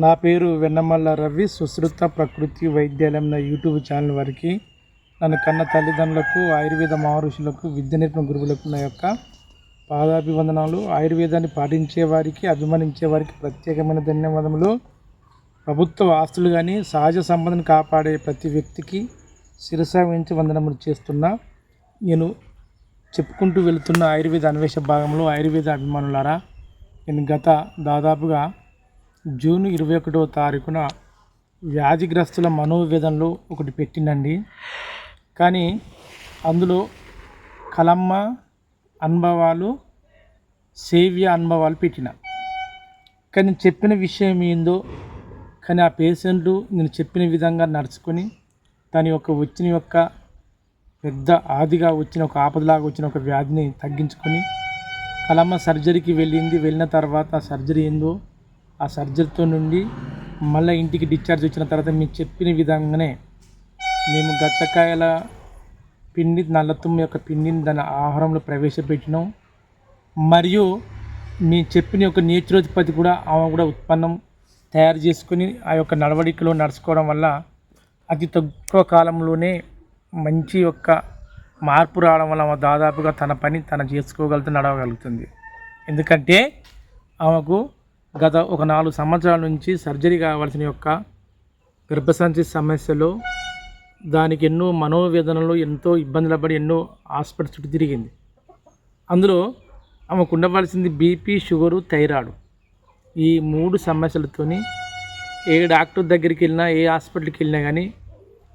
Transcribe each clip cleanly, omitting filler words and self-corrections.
నా పేరు వెన్నమల్ల రవి. సుశ్రుత ప్రకృతి వైద్యాలయం నా యూట్యూబ్ ఛానల్ వారికి, నన్ను కన్న తల్లిదండ్రులకు, ఆయుర్వేద మహర్షులకు, విద్య నేర్పిన గురువులకు నా యొక్క పాదాభివందనాలు. ఆయుర్వేదాన్ని పాటించే వారికి, అభిమానించే వారికి ప్రత్యేకమైన ధన్యవాదములు. ప్రభుత్వ ఆస్తులు కానీ సహజ సంపదను కాపాడే ప్రతి వ్యక్తికి శిరస వహించి వందనములు చేస్తున్నా. నేను చెప్పుకుంటూ వెళుతున్న ఆయుర్వేద అన్వేష భాగంలో ఆయుర్వేద అభిమానులారా, నేను గత దాదాపుగా జూన్ 21వ తారీఖున వ్యాధిగ్రస్తుల మనోవేదనలో ఒకటి పెట్టినండి. కానీ అందులో కలమ్మ అనుభవాలు, సేవ్య అనుభవాలు పెట్టిన. కానీ చెప్పిన విషయం ఏందో, కానీ ఆ పేషెంట్ నేను చెప్పిన విధంగా నడుచుకొని తన యొక్క వచ్చిన యొక్క పెద్ద ఆదిగా వచ్చిన ఒక ఆపదలాగా వచ్చిన ఒక వ్యాధిని తగ్గించుకొని కలమ్మ సర్జరీకి వెళ్ళిన తర్వాత ఆ సర్జరీ ఏందో, ఆ సర్జరీతో నుండి మళ్ళీ ఇంటికి డిశ్చార్జ్ వచ్చిన తర్వాత మీకు చెప్పిన విధంగానే మేము గచ్చకాయల పిండి, నల్లతుమ్మ యొక్క పిండిని దాని ఆహారంలో ప్రవేశపెట్టినాం. మరియు మేము చెప్పిన యొక్క నేచురోపతి కూడా ఆమె కూడా ఉత్పన్నం తయారు చేసుకొని ఆ యొక్క నడవడికలో నడుచుకోవడం వల్ల అతి తక్కువ కాలంలోనే మంచి యొక్క మార్పు రావడం వల్ల ఆమె దాదాపుగా తన పని తను చేసుకోగలుగుతుంది, నడవగలుగుతుంది. ఎందుకంటే ఆమెకు గత ఒక 4 సంవత్సరాల నుంచి సర్జరీ కావాల్సిన యొక్క గర్భసంచి సమస్యలో దానికి ఎన్నో మనోవేదనలు, ఎంతో ఇబ్బందులు పడి ఎన్నో హాస్పిటల్ చుట్టూ తిరిగింది. అందులో ఆమెకు ఉండవలసింది బీపీ, షుగరు, థైరాయిడ్. ఈ 3 సమస్యలతోని ఏ డాక్టర్ దగ్గరికి వెళ్ళినా, ఏ హాస్పిటల్కి వెళ్ళినా కానీ,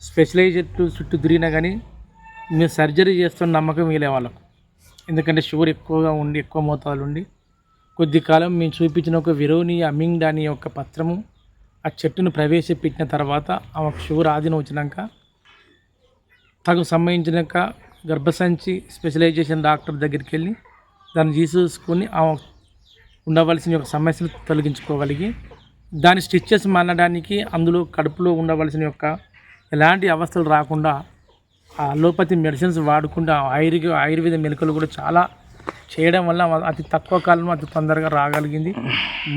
స్పెషలైజ్డ్ చుట్టూ తిరిగినా కానీ మేము సర్జరీ చేస్తున్న నమ్మకం వీలే వాళ్ళకు. ఎందుకంటే షుగర్ ఎక్కువగా ఉండి, ఎక్కువ మోతాదులు ఉండి, కొద్ది కాలం మేము చూపించిన ఒక విరోనియా అమింగ్డా అనే యొక్క పత్రము ఆ చెట్టును ప్రవేశపెట్టిన తర్వాత ఆమెకు షుగర్ ఆధీనం వచ్చినాక తగు సంబంధించిన గర్భసంచి స్పెషలైజేషన్ డాక్టర్ దగ్గరికి వెళ్ళి దాన్ని తీసుకొని ఆమె ఉండవలసిన యొక్క సమస్యను తొలగించుకోగలిగి దాని స్టిచ్చెస్ మానడానికి, అందులో కడుపులో ఉండవలసిన యొక్క ఎలాంటి అవస్థలు రాకుండా ఆ అలోపతి మెడిసిన్స్ వాడకుండా ఆయుర్వేద మెలకువలు కూడా చాలా చేయడం వల్ల అతి తక్కువ కాలంలో అతి తొందరగా రాగలిగింది.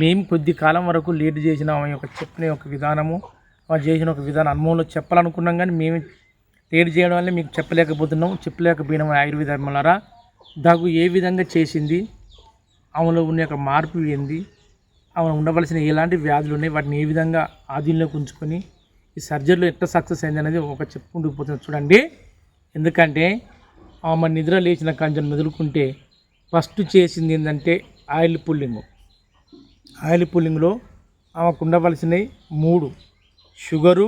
మేము కొద్ది కాలం వరకు లేట్ చేసిన ఆమె యొక్క చెప్పిన ఒక విధానము, ఆమె చేసిన ఒక విధానం అనుభవంలో చెప్పాలనుకున్నాం, కానీ మేము లేట్ చేయడం వల్ల మీకు చెప్పలేకపోయినాం. ఆయుర్వేద అమ్మలారా, దాగు ఏ విధంగా చేసింది, ఆమెలో ఉన్న యొక్క మార్పు ఏంది, ఆమె ఉండవలసిన ఎలాంటి వ్యాధులు ఉన్నాయి, వాటిని ఏ విధంగా ఆధీనంలోకి ఉంచుకొని ఈ సర్జరీలో ఎట్లా సక్సెస్ అయింది అనేది ఒక చెప్పుకుంటూ పోతుంది చూడండి. ఎందుకంటే ఆమె నిద్ర లేచిన కంచెను మెదులుకుంటే ఫస్ట్ చేసింది ఏంటంటే ఆయిల్ పుల్లింగ్. ఆయిల్ పుల్లింగ్లో ఆమెకు ఉండవలసినవి 3: షుగరు,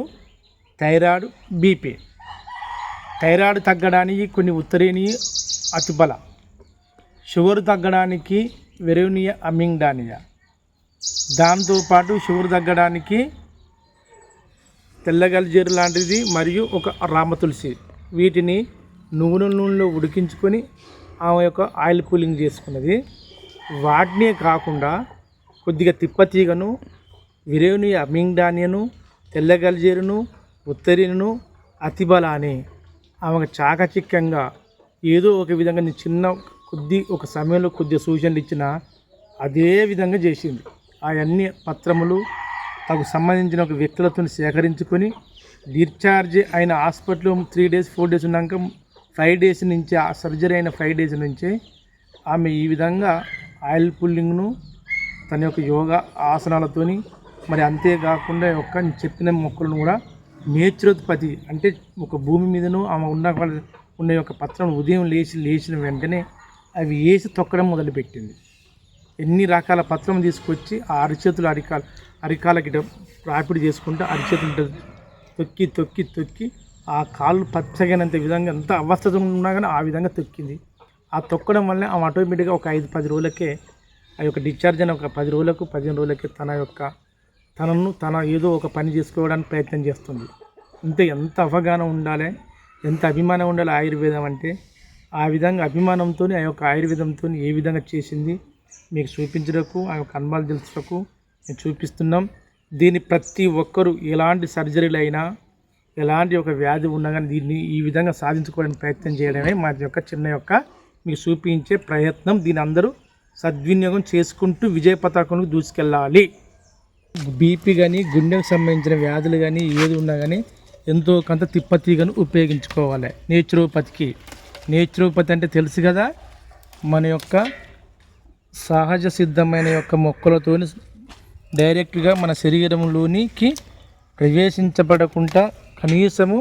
థైరాయిడ్, బీపీ. థైరాయిడ్ తగ్గడానికి కొన్ని ఉత్తరేని అతిబల, షుగర్ తగ్గడానికి వెరోనియా అమింగ్డానియా, దాంతోపాటు షుగర్ తగ్గడానికి తెల్లగల్జేరు లాంటిది మరియు ఒక రామతులసి. వీటిని నూనెలో ఉడికించుకొని ఆమె యొక్క ఆయిల్ కూలింగ్ చేసుకున్నది. వాటినే కాకుండా కొద్దిగా తిప్పతీగను, విరేనియా అమింగ్డానియను, తెల్లగల్జేరును, ఉత్తరీను, అతిబల అని ఆమెకు చాకచక్యంగా ఏదో ఒక విధంగా ఒక సమయంలో కొద్దిగా సూచనలు ఇచ్చిన అదే విధంగా చేసింది. అవన్నీ పత్రములు తగు సంబంధించిన ఒక వ్యక్తులతో సేకరించుకొని డిశ్చార్జ్ అయిన హాస్పిటల్ 3 days 4 days ఉన్నాక 5 days నుంచి, ఆ సర్జరీ అయిన 5 days నుంచి ఆమె ఈ విధంగా ఆయిల్ పుల్లింగ్ను తన యొక్క యోగా ఆసనాలతోని, మరి అంతేకాకుండా చెప్పిన మొక్కలను కూడా నేచురోపతి అంటే ఒక భూమి మీదను ఆమె ఉన్న యొక్క పత్రం ఉదయం లేచిన వెంటనే అవి వేసి తొక్కడం మొదలుపెట్టింది. ఎన్ని రకాల పత్రం తీసుకొచ్చి ఆ అరికాలకి రాపిడి చేసుకుంటూ అరిచేతులు తొక్కి ఆ కాళ్ళు పచ్చగినంత విధంగా ఎంత అవస్థతో ఉన్నా కానీ ఆ విధంగా తొక్కింది. ఆ తొక్కడం వల్ల ఆమె ఆటోమేటిక్గా ఒక 5-10 రోజులకే ఆ యొక్క డిశ్చార్జ్ అయిన ఒక 10 రోజులకు 15 రోజులకే తన ఏదో ఒక పని చేసుకోవడానికి ప్రయత్నం చేస్తుంది. ఎంత అవగాహన ఉండాలి, ఎంత అభిమానం ఉండాలి ఆయుర్వేదం అంటే. ఆ విధంగా అభిమానంతో ఆ యొక్క ఆయుర్వేదంతో ఏ విధంగా చేసింది మీకు చూపించడానికి, ఆ యొక్క అనుభవాలు తెలుసుటకు మేము చూపిస్తున్నాం. దీన్ని ప్రతి ఒక్కరూ ఎలాంటి సర్జరీలు అయినా, ఎలాంటి ఒక వ్యాధి ఉన్నా కానీ దీన్ని ఈ విధంగా సాధించుకోవడానికి ప్రయత్నం చేయడమే మా యొక్క మీకు చూపించే ప్రయత్నం. దీని అందరూ సద్వినియోగం చేసుకుంటూ విజయ పతాకంలో దూసుకెళ్ళాలి. బీపీ కానీ గుండెకు సంబంధించిన వ్యాధులు కానీ ఏది ఉన్నా కానీ ఎంతో కొంత తిప్పతీగను ఉపయోగించుకోవాలి. నేచురోపతి అంటే తెలుసు కదా, మన యొక్క సహజ సిద్ధమైన యొక్క మొక్కలతో డైరెక్ట్గా మన శరీరంలోనికి ప్రవేశించబడకుండా కనీసము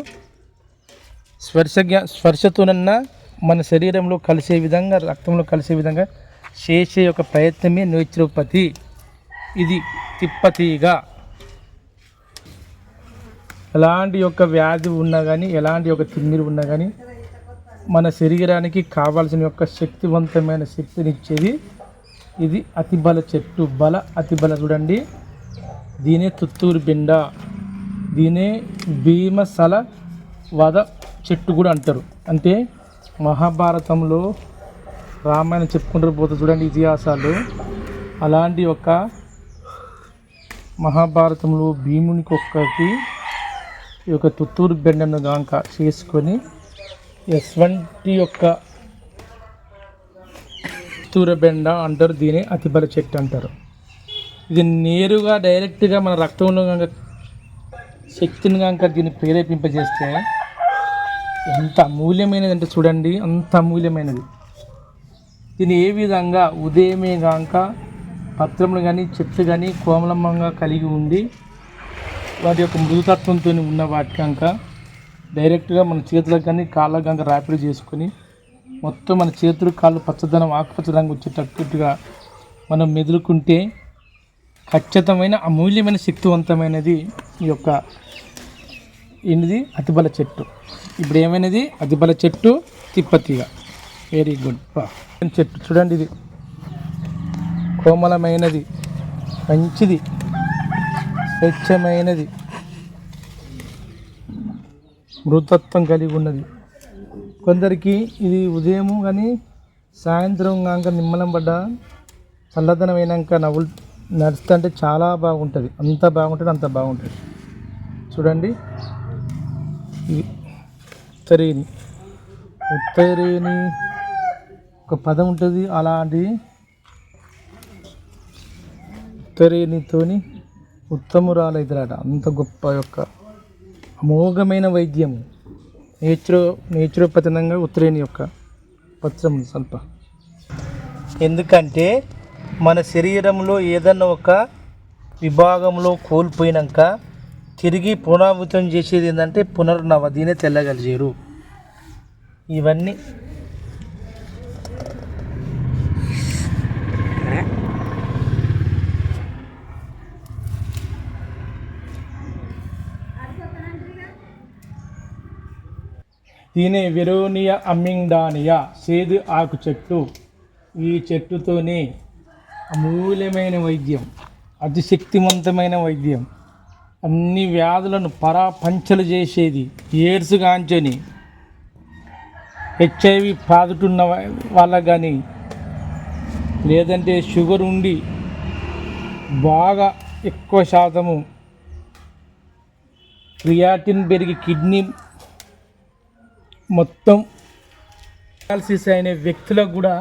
స్పర్శతోనన్నా మన శరీరంలో కలిసే విధంగా, రక్తంలో కలిసే విధంగా చేసే ఒక ప్రయత్నమే నేచురోపతి. ఇది తిప్పతీగ. ఎలాంటి యొక్క వ్యాధి ఉన్నా కానీ, ఎలాంటి యొక్క తిమ్మిరి ఉన్నా కానీ మన శరీరానికి కావాల్సిన యొక్క శక్తివంతమైన శక్తినిచ్చేది ఇది అతిబల చెట్టు. అతిబల చూడండి, దీనే తుత్తూరు బెండ, దీనే భీమసల వద చెట్టు కూడా అంటారు. అంటే మహాభారతంలో రామాయణం చెప్పుకుంటూ పోతే చూడండి ఇతిహాసాలు, అలాంటి ఒక మహాభారతంలో భీమునికి ఒక్కటి ఈ యొక్క తుత్తూరు బెండను గాంక చేసుకొని ఎస్వంటి యొక్క తుత్తూరు బెండ అంటారు. దీని అతిబల చెట్టు అంటారు. ఇది నేరుగా డైరెక్ట్గా మన రక్తంలో కనుక శక్తిని కనుక దీన్ని ప్రేరేపింపజేస్తే ఎంత అమూల్యమైనది అంటే చూడండి, అంత అమూల్యమైనది. దీన్ని ఏ విధంగా ఉదయమే కాక పత్రములు కానీ చెట్లు కానీ కోమలంగా కలిగి ఉండి వాటి యొక్క మృదుతత్వంతో ఉన్న వాటి కనుక డైరెక్ట్గా మన చేతులకు కానీ కాళ్ళకు కనుక రాపిడి చేసుకొని మొత్తం మన చేతులు కాళ్ళు పచ్చదనం ఆకుపచ్చ రంగు వచ్చేటట్టుగా మనం మెదులుకుంటే ఖచ్చితమైన అమూల్యమైన శక్తివంతమైనది ఈ యొక్క ఏంటిది అతిబల చెట్టు. ఇప్పుడు ఏమైనది అతిబల చెట్టు, తిప్పతీగ. Very good. చెట్టు చూడండి, ఇది కోమలమైనది, మంచిది, స్వచ్ఛమైనది, మృతత్వం కలిగి ఉన్నది. కొందరికి ఇది ఉదయం కానీ సాయంత్రం కాక నిమ్మలం పడ్డ చల్లదనం అయినాక నడుస్తుంటే చాలా బాగుంటుంది. అంత బాగుంటుంది, అంత బాగుంటుంది. చూడండి, ఇది ఉత్తరేణి ఒక పదం ఉంటుంది. అలాంటి ఉత్తరేణితోని ఉత్తమురాలైతారట. అంత గొప్ప యొక్క అమోఘమైన వైద్యం నేచురోపతినంగా ఉత్తరేణి యొక్క పత్రం స్వల్ప. ఎందుకంటే మన శరీరంలో ఏదన్నా ఒక విభాగంలో కోల్పోయినాక తిరిగి పునరావృతం చేసేది ఏంటంటే పునర్నవ. దీనే తెల్లగలిజేరు. ఇవన్నీ దీనే వెరోనియా అమ్మింగ్డానియా సేదు ఆకు చెట్టు. ఈ చెట్టుతోనే అమూల్యమైన వైద్యం, అతి శక్తివంతమైన వైద్యం, అన్ని వ్యాధులను పరాపంచలు చేసేది. ఎయిడ్స్ కాంచని హెచ్ఐవి పాదుతున్న వాళ్ళకు కానీ, లేదంటే షుగర్ ఉండి బాగా ఎక్కువ శాతము క్రియాటిన్ పెరిగి కిడ్నీ మొత్తం డయాలసిస్ అయిన వ్యక్తులకు కూడా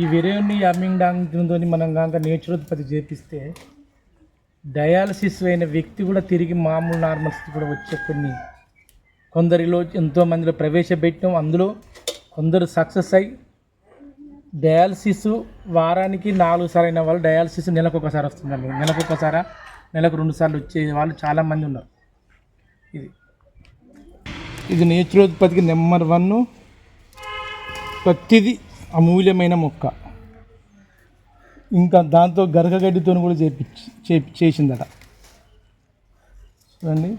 ఈ వెరోనియా అమ్మింగ్డానితో మనం కనుక నేచురోపతి చేపిస్తే డయాలసిస్ అయిన వ్యక్తి కూడా తిరిగి మామూలు నార్మల్ స్థితి కూడా వచ్చే కొందరిలో ఎంతోమందిలో ప్రవేశపెట్టాం. అందులో కొందరు సక్సెస్ అయ్యి డయాలసిస్ వారానికి 4 సార్లు అయిన వాళ్ళు డయాలసిస్ నెలకు ఒకసారి వస్తున్నారు. నెలకు 2 సార్లు వచ్చే వాళ్ళు చాలామంది ఉన్నారు. ఇది నేచురోపతికి నెంబర్ 1. ప్రతిదీ అమూల్యమైన మొక్క. ఇంకా దాంతో గరకగడ్డితో కూడా చేసిందట. చూడండి,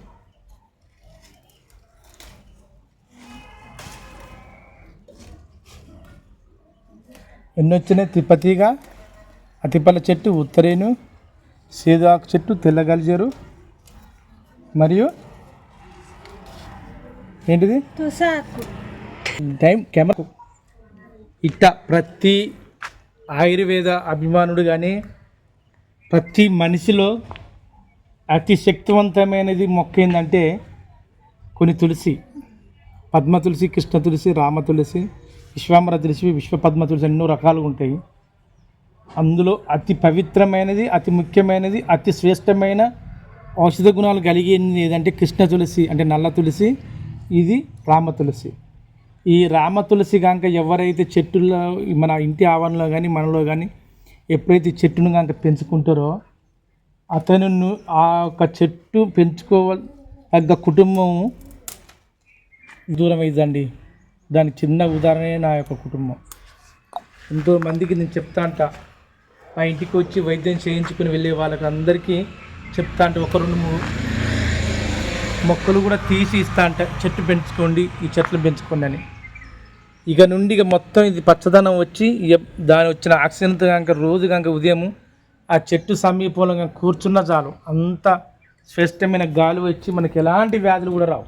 ఎన్ని వచ్చినాయి? తిప్పతీగ, అతిపల చెట్టు, ఉత్తరేణు, సేదాకు చెట్టు, తెల్లగలిజేరు, మరియు ఏంటిది టైం కెమెరా. ఇట్ట ప్రతి ఆయుర్వేద అభిమానుడు కానీ ప్రతి మనిషిలో అతి శక్తివంతమైనది మొక్క ఏంటంటే కొన్ని తులసి, పద్మ తులసి, కృష్ణ తులసి, రామ తులసి, విశ్వామర తులసి, విశ్వ పద్మ తులసి ఎన్నో రకాలుగా ఉంటాయి. అందులో అతి పవిత్రమైనది, అతి ముఖ్యమైనది, అతి శ్రేష్టమైన ఔషధ గుణాలు కలిగింది ఏదంటే కృష్ణ తులసి, అంటే నల్ల తులసి. ఇది రామ తులసి. ఈ రామ తులసి కనుక ఎవరైతే చెట్టులో మన ఇంటి ఆవరణలో కానీ మనలో కానీ ఎప్పుడైతే చెట్టును కనుక పెంచుకుంటారో అతను ఆ యొక్క చెట్టు పెంచుకోగల కుటుంబం దూరం అయిందండి. దానికి చిన్న ఉదాహరణే నా యొక్క కుటుంబం. ఎంతోమందికి నేను చెప్తా అంట, మా ఇంటికి వచ్చి వైద్యం చేయించుకుని వెళ్ళే వాళ్ళకి అందరికీ చెప్తా అంటే 1-2-3 మొక్కలు కూడా తీసి ఇస్తా అంట, చెట్టు పెంచుకోండి, ఈ చెట్లు పెంచుకోండి అని. ఇక నుండి మొత్తం ఇది పచ్చదనం వచ్చి దాని వచ్చిన ఆక్సిజన్తో కనుక రోజు కనుక ఉదయం ఆ చెట్టు సమీపంలో కనుక కూర్చున్నా చాలు, అంత శ్రేష్టమైన గాలి వచ్చి మనకి ఎలాంటి వ్యాధులు కూడా రావు.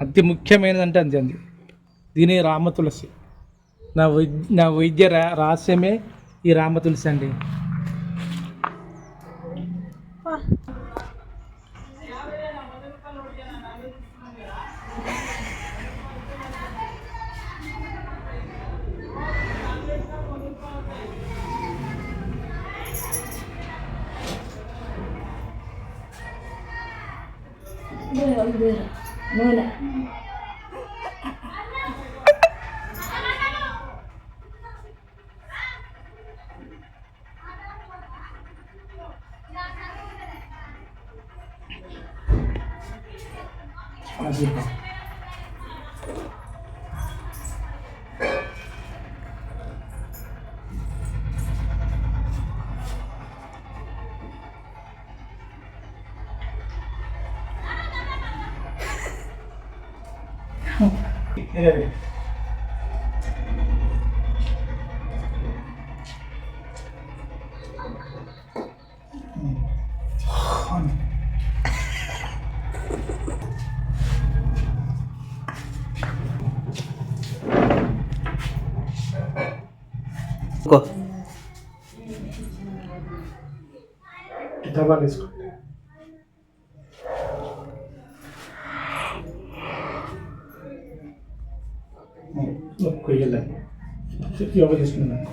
అతి ముఖ్యమైనదంటే అంతే అంది. దీనే రామ తులసి. నా వైద్య రహస్యమే ఈ రామ తులసి అండి. నూనె డబ్బా తీసుకోండి. కొయ్యాలండి, యోగా తీసుకున్నాను.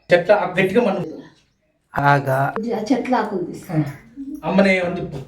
చెట్ల గట్టిగా మనం ఆగా చెట్ల ఆకులు తీసుకో అమ్మనే అని చెప్పు.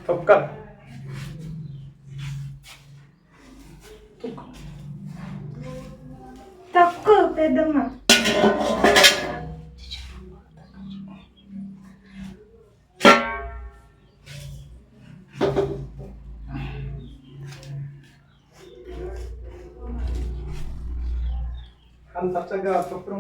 తొక్క తక్కువ పెద్దమ్మ అంత చక్కగా తొక్కును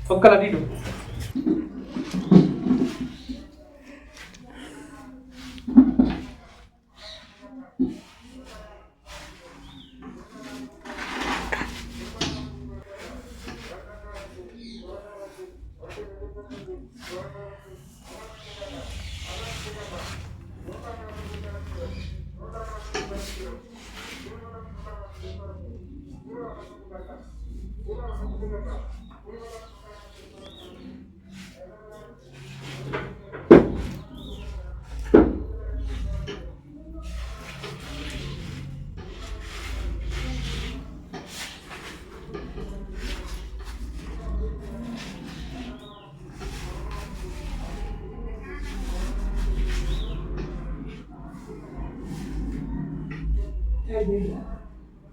తొక్కల నీడు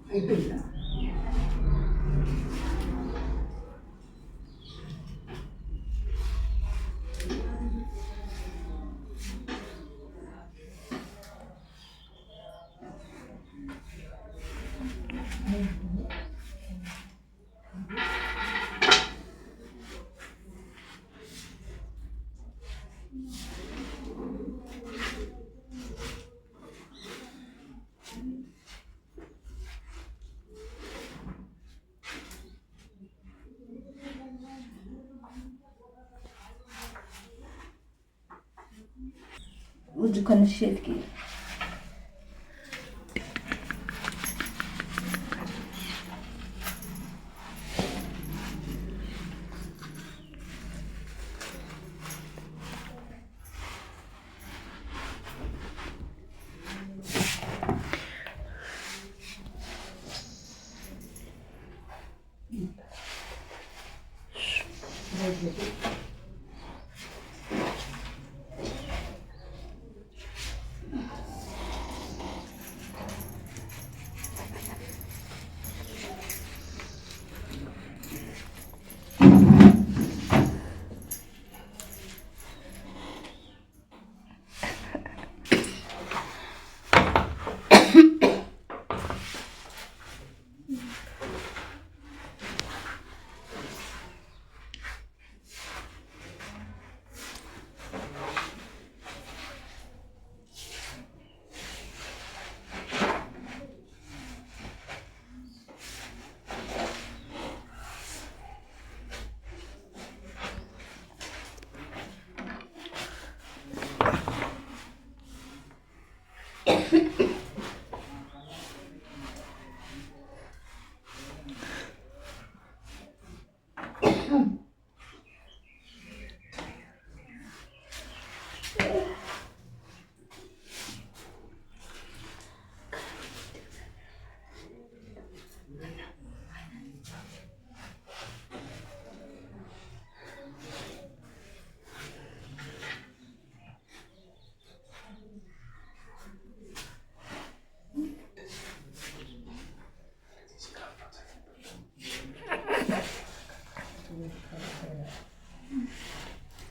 అయిపోయిందా ఉజ్జుకొని చేతికి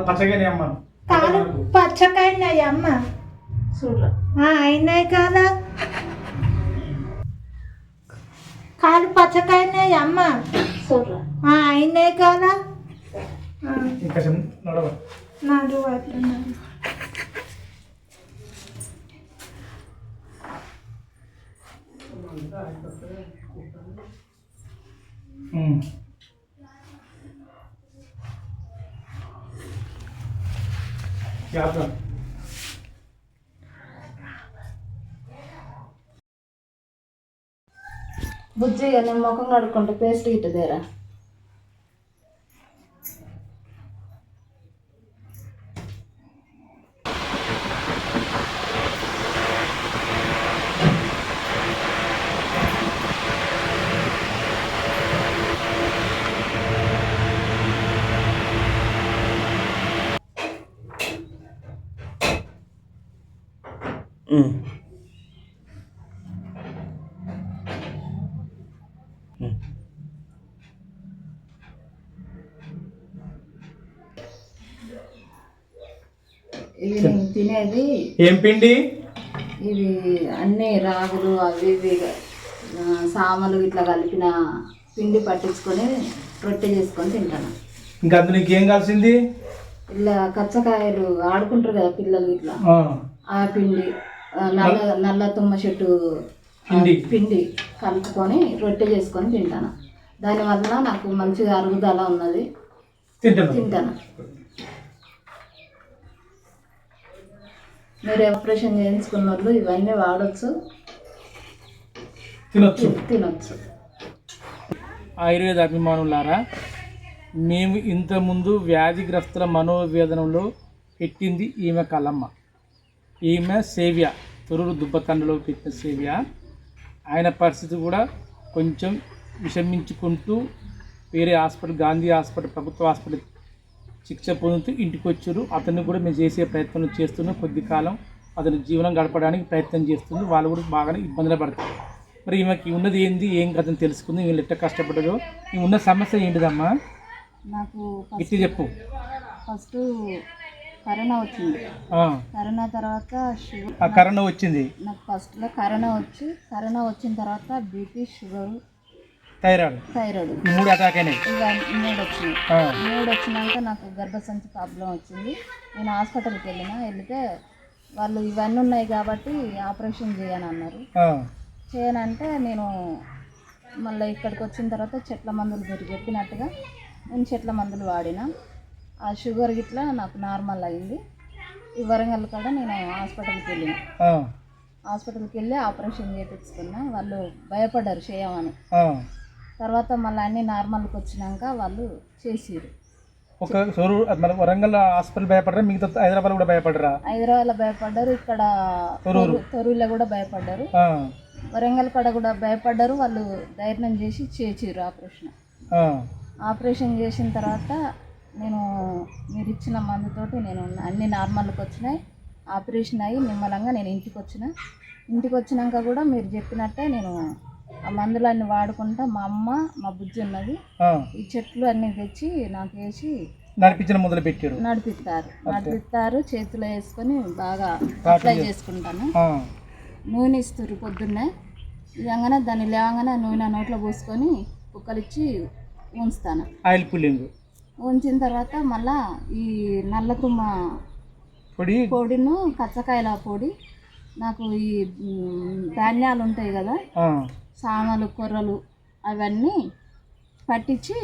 పచ్చగానే అమ్మాను కాదు పచ్చకాయనాయి అమ్మ చూడ అయినాయి కదా కచ్చకాయనే అమ్మ చూడరా అయినే కదా ఇంకా నడవ నాడు అట్లా యాత్ర బుజ్జిగా నేను ముఖం కడుక్కుంటే పేస్ట్ గిట్ట దేరా ఇవి నేను తినేది ఏం పిండి ఇవి అన్నీ రాగులు అవి ఇవి సామలు ఇట్లా కలిపిన పిండి పట్టించుకొని రొట్టె చేసుకొని తింటాను. ఇంకా అందులో నీకేం కావాల్సింది? ఇలా కచ్చకాయలు ఆడుకుంటారు కదా పిల్లలు ఇట్లా ఆ పిండి నల్ల తుమ్మ చెట్టు పిండి కలుపుకొని రొట్టె చేసుకొని తింటాను. దానివల్ల నాకు మంచిగా అరుగుదల ఉన్నది, తింటాను. మీరు ఆపరేషన్ చేయించుకున్న వాళ్ళు ఇవన్నీ వాడచ్చు, తినొచ్చు. ఆయుర్వేద అభిమానులారా, మేము ఇంతకుముందు వ్యాధిగ్రస్తుల మనోవేదనలో పెట్టింది ఈమె కలమ్మ. ఈమె సేవ్య, తొరూరు దుబ్బతండలో పెట్టిన సేవ్య. ఆయన పరిస్థితి కూడా కొంచెం విషమించుకుంటూ వేరే హాస్పిటల్, గాంధీ హాస్పిటల్, ప్రభుత్వ హాస్పిటల్ చికిత్స పొందుతూ ఇంటికి వచ్చారు. అతన్ని కూడా మేము చేసే ప్రయత్నం చేస్తున్నాం. కొద్ది కాలం అతని జీవనం గడపడానికి ప్రయత్నం చేస్తుంది. వాళ్ళు కూడా బాగానే ఇబ్బందులు పడతారు. మరి ఈమెకి ఉన్నది ఏంది, ఏం కథని తెలుసుకుంది, వీళ్ళు ఎట్లా కష్టపడ్డారో. ఈ ఉన్న సమస్య ఏంటిదమ్మా? నాకు ఇట్టి చెప్పు. ఫస్ట్ కరోనా వచ్చింది. కరోనా తర్వాత కరోనా వచ్చింది నాకు. ఫస్ట్లో కరోనా వచ్చిన తర్వాత బీపీ, షుగర్, థైరాయిడ్ 3 అటాక్ అయినాయి. మూడు వచ్చినాయి. 3 వచ్చినాక నాకు గర్భసంచి ప్రాబ్లం వచ్చింది. నేను హాస్పిటల్కి వెళ్తే వాళ్ళు ఇవన్నీ ఉన్నాయి కాబట్టి ఆపరేషన్ చేయనన్నారు. చేయనంటే నేను మళ్ళీ ఇక్కడికి వచ్చిన తర్వాత చెట్ల మందులు మీరు చెప్పినట్టుగా నేను చెట్ల మందులు వాడిన. ఆ షుగర్ గిట్లా నాకు నార్మల్ అయింది. ఈ వరంగల్ కూడా నేను హాస్పిటల్కి వెళ్ళి ఆపరేషన్ చేయించుకున్నా. వాళ్ళు భయపడ్డారు చేయమని. తర్వాత మళ్ళీ అన్నీ నార్మల్కి వచ్చినాక వాళ్ళు చేసిరు. వరంగల్ హాస్పిటల్ భయపడ్డారు, మిగతా హైదరాబాద్ కూడా భయపడ్డారా? హైదరాబాద్లో భయపడ్డారు, ఇక్కడ తొరూరులో కూడా భయపడ్డారు, వరంగల్ కాడ కూడా భయపడ్డారు. వాళ్ళు ధైర్యం చేసి చేసిరు ఆపరేషన్ చేసిన తర్వాత నేను మీరు ఇచ్చిన మందుతోటి నేను అన్ని నార్మల్కి వచ్చినాయి. ఆపరేషన్ అయ్యి నిమ్మలంగా నేను ఇంటికి వచ్చినాక కూడా మీరు చెప్పినట్టే నేను ఆ మందులన్నీ వాడుకుంటా. మా అమ్మ, మా బుజ్జి ఉన్నది, ఈ చెట్లు అన్నీ తెచ్చి నాకు వేసి నడిపిస్తారు. చేతిలో వేసుకొని బాగా అప్లై చేసుకుంటాను. నూనె ఇస్తారు పొద్దున్నే, ఇవ్వగానే దాన్ని లేవగానే నూనె నోట్లో పోసుకొని కుక్కలిచ్చి ఉంచుతాను. ఆయిల్ పుల్లింగ్ ఉంచిన తర్వాత మళ్ళా ఈ నల్లతుమ్మ పొడిను, కచ్చకాయల పొడి, నాకు ఈ ధాన్యాలు ఉంటాయి కదా, సామలు, కొర్రలు, అవన్నీ పట్టించి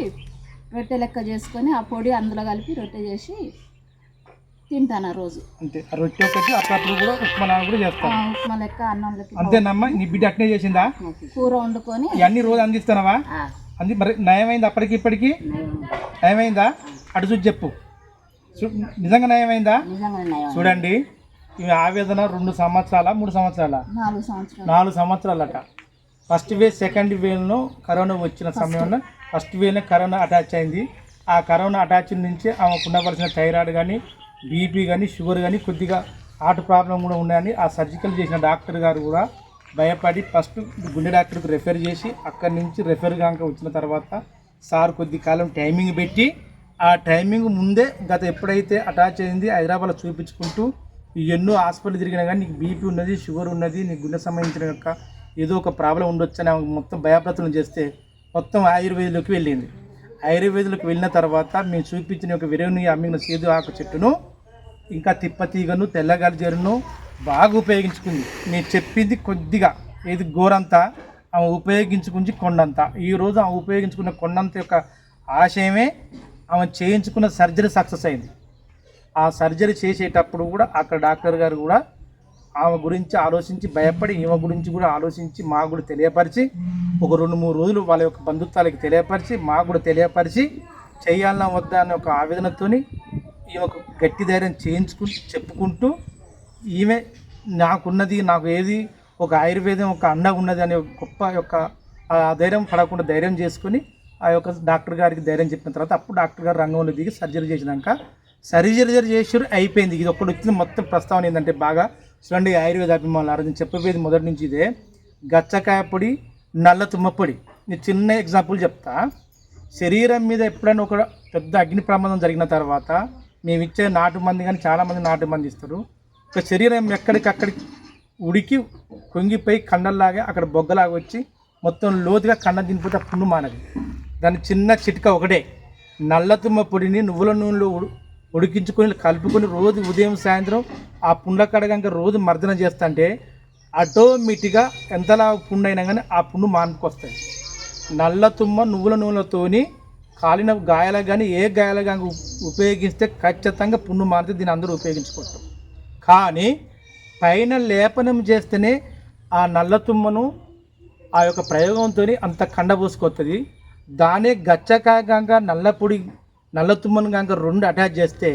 రొట్టె లెక్క చేసుకొని ఆ పొడి అందులో కలిపి రొట్టె చేసి తింటాను రోజు. అంతే. రొట్టె ఒకటి, అప్పుడప్పుడు కూడా ఉప్మా చేస్తాను. ఉప్మా లెక్క అన్నంలోకి. అంతేనమ్మా? నీ బిడ్డ అట్నే చేసిందా? కూర వండుకొని ఇవన్నీ రోజు అందిస్తానవా? మరి నయమైంది? అప్పటికి ఇప్పటికి నయమైందా? అటు చూసి చెప్పు. నిజంగా నయమైందా? చూడండి, ఇవి ఆవేదన 2 సంవత్సరాల 3 సంవత్సరాల 4 సంవత్సరాలట. ఫస్ట్ వేవ్, సెకండ్ వేవ్లో కరోనా వచ్చిన సమయంలో ఫస్ట్ వేవ్లో కరోనా అటాచ్ అయింది. ఆ కరోనా అటాచ్ నుంచి ఆమెకు ఉండవలసిన థైరాయిడ్ కానీ, బీపీ కానీ, షుగర్ కానీ, కొద్దిగా హార్ట్ ప్రాబ్లం కూడా ఉన్నాయని ఆ సర్జికల్ చేసిన డాక్టర్ గారు కూడా భయపడి ఫస్ట్ గుండె డాక్టర్కి రెఫర్ చేసి, అక్కడి నుంచి రెఫర్ కాక వచ్చిన తర్వాత సార్ కొద్ది కాలం టైమింగ్ పెట్టి, ఆ టైమింగ్ ముందే గత ఎప్పుడైతే అటాచ్ అయింది హైదరాబాద్లో చూపించుకుంటూ ఎన్నో హాస్పిటల్ తిరిగినా కానీ నీకు బీపీ ఉన్నది, షుగర్ ఉన్నది, నీకు గుండె సంబంధించిన యొక్క ఏదో ఒక ప్రాబ్లం ఉండొచ్చు అని మొత్తం భయప్రతులను చేస్తే మొత్తం ఆయుర్వేదంలోకి వెళ్ళింది. ఆయుర్వేదంలోకి వెళ్ళిన తర్వాత మేము చూపించిన ఒక విరవుని అమ్మిన సేదు ఆకు చెట్టును ఇంకా తిప్పతీగను తెల్లగలిజరును బాగా ఉపయోగించుకుంది. నేను చెప్పింది కొద్దిగా ఏది గోరంతా ఆమె ఉపయోగించుకుంది కొండంత. ఈరోజు ఆమె ఉపయోగించుకున్న కొండంత యొక్క ఆశయమే ఆమె చేయించుకున్న సర్జరీ సక్సెస్ అయింది. ఆ సర్జరీ చేసేటప్పుడు కూడా అక్కడ డాక్టర్ గారు కూడా ఆమె గురించి ఆలోచించి భయపడి ఈమె గురించి కూడా ఆలోచించి మాకు కూడా తెలియపరిచి ఒక 2-3 రోజులు వాళ్ళ యొక్క బంధుత్వాలకి తెలియపరిచి మాకు కూడా తెలియపరిచి చేయాలన్నా వద్దా అనే ఒక ఆవేదనతోని ఈమెకు గట్టి ధైర్యం చెప్పుకుంటూ ఈమె నాకున్నది నాకు ఏది ఒక ఆయుర్వేదం ఒక అండగా ఉన్నది అనే గొప్ప యొక్క ఆ ధైర్యం పడకుండా ధైర్యం చేసుకుని ఆ యొక్క డాక్టర్ గారికి ధైర్యం చెప్పిన తర్వాత అప్పుడు డాక్టర్ గారు రంగంలో దిగి సర్జరీ చేసినాక సర్జరీ చేసి అయిపోయింది. ఇది ఒకటి వచ్చింది. మొత్తం ప్రస్తావన ఏంటంటే బాగా చూడండి, ఆయుర్వేద అభిమానులు నేను చెప్పేది మొదటి నుంచి ఇదే. గచ్చకాయ పొడి, నల్ల తుమ్మ పొడి. నేను చిన్న ఎగ్జాంపుల్ చెప్తా. శరీరం మీద ఎప్పుడైనా ఒక పెద్ద అగ్ని ప్రమాదం జరిగిన తర్వాత మేము ఇచ్చే నాటు మంది కానీ చాలామంది నాటు మంది ఇస్తారు. ఒక శరీరం ఎక్కడికక్కడికి ఉడికి కొంగిపోయి కండల్లాగా అక్కడ బొగ్గలాగా వచ్చి మొత్తం లోతుగా కండ దింపితే పుండు మానది. దాని చిన్న చిట్కా ఒకటే, నల్ల తుమ్మ పొడిని నువ్వుల నూనెలో ఉడికించుకొని కలుపుకొని రోజు ఉదయం సాయంత్రం ఆ పుండ్ల కడగంక రోజు మర్దన చేస్తుంటే ఆటోమేటిక్గా ఎంతలా పుండు అయినా కానీ ఆ పుండు మానుకొస్తాయి. నల్ల తుమ్మ నువ్వుల నూనెలతోని కాలిన గాయాలకు కానీ ఏ గాయాలకు కానీ ఉపయోగిస్తే ఖచ్చితంగా పుండు మారితే దీన్ని అందరూ ఉపయోగించుకుంటాం. కానీ పైన లేపనం చేస్తేనే ఆ నల్ల తుమ్మను ఆ యొక్క ప్రయోగంతో అంత కండబోసుకొస్తుంది. దానే గచ్చకాయ గంగ నల్ల తుమ్మను గంగ 2 అటాచ్ చేస్తే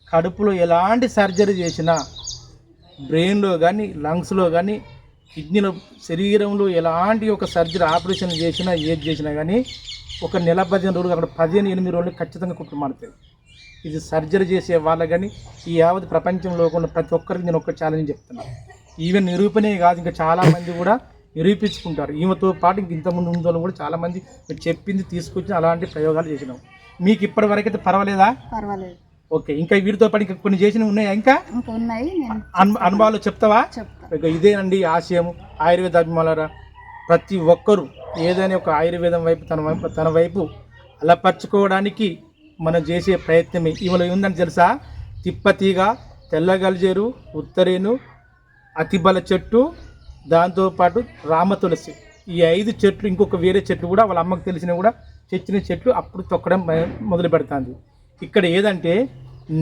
కడుపులో ఎలాంటి సర్జరీ చేసినా బ్రెయిన్లో కానీ లంగ్స్లో కానీ కిడ్నీలో శరీరంలో ఎలాంటి ఒక సర్జరీ ఆపరేషన్ చేసినా ఏది చేసినా కానీ ఒక నెల 15 రోజులు అక్కడ 15-8 రోజులు ఖచ్చితంగా కుట్లు మారుతాయి. ఇది సర్జరీ చేసే వాళ్ళ కానీ ఈ యావత్ ప్రపంచంలో ఉన్న ప్రతి ఒక్కరికి నేను ఒక ఛాలెంజ్ చెప్తున్నాను. ఈవెన్ నిరూపణే కాదు, ఇంకా చాలామంది కూడా నిరూపించుకుంటారు. ఈమెతో పాటు ఇంక ఇంతకుముందు ఉన్న కూడా చాలామంది చెప్పింది తీసుకొచ్చి అలాంటి ప్రయోగాలు చేసినాం. మీకు ఇప్పటి వరకు అయితే పర్వాలేదా? పర్వాలేదు. ఓకే, ఇంకా వీటితో పాటు ఇంకా కొన్ని చేసినవి ఉన్నాయా? ఇంకా ఉన్నాయి. అనుభవాలు చెప్తావా? ఇదేనండి ఆశయం ఆయుర్వేద అభిమానులారా. ప్రతి ఒక్కరూ ఏదైనా ఒక ఆయుర్వేదం వైపు తన వైపు అలపరచుకోవడానికి మనం చేసే ప్రయత్నమే. ఇవాళ ఉందని తెలుసా? తిప్పతీగ, తెల్లగలిజేరు, ఉత్తరేను, అతిబల చెట్టు, దాంతోపాటు రామ తులసి, ఈ 5 చెట్లు, ఇంకొక వేరే చెట్లు కూడా వాళ్ళ అమ్మకు తెలిసినవి కూడా తెచ్చిన చెట్లు అప్పుడు తొక్కడం మొదలు పెడుతుంది. ఇక్కడ ఏదంటే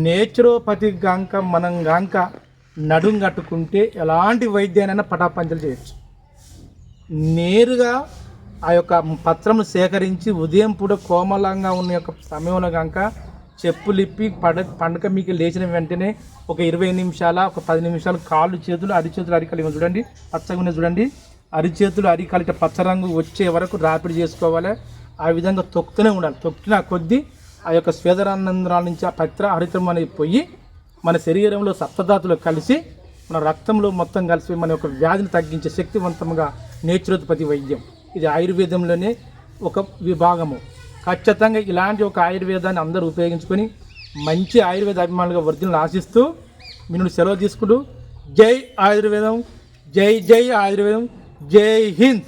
నేచురోపతి గాంక మనం గాంక నడుం కట్టుకుంటే ఎలాంటి వైద్యానైనా పటాపంచలు చేయొచ్చు. నేరుగా ఆ యొక్క పత్రము సేకరించి ఉదయం పూట కోమలంగా ఉన్న యొక్క సమయంలో కనుక చెప్పులిప్పి పండుగ మీకు లేచిన వెంటనే ఒక 20 నిమిషాల ఒక 10 నిమిషాలు కాళ్ళు చేతులు అరికాలు ఇవ్వ చూడండి, పచ్చగా ఉన్న చూడండి, అరిచేతులు అరికాలు ఇట్లా పచ్చ రంగు వచ్చే వరకు రాపిడి చేసుకోవాలి. ఆ విధంగా తొక్కుతూనే ఉండాలి. తొక్కిన కొద్దీ ఆ యొక్క స్వేదరానందరాల నుంచి ఆ పత్ర హరితం అనేది పోయి మన శరీరంలో సప్తధాతులు కలిసి మన రక్తంలో మొత్తం కలిసి మన యొక్క వ్యాధిని తగ్గించే శక్తివంతంగా నేచురోపతి వైద్యం. ఇది ఆయుర్వేదంలోనే ఒక విభాగము. ఖచ్చితంగా ఇలాంటి ఒక ఆయుర్వేదాన్ని అందరూ ఉపయోగించుకొని మంచి ఆయుర్వేద అభిమానులుగా వర్ధులను ఆశిస్తూ మీ నుండి సెలవు తీసుకుంటూ జై ఆయుర్వేదం, జై జై ఆయుర్వేదం, జై హింద్.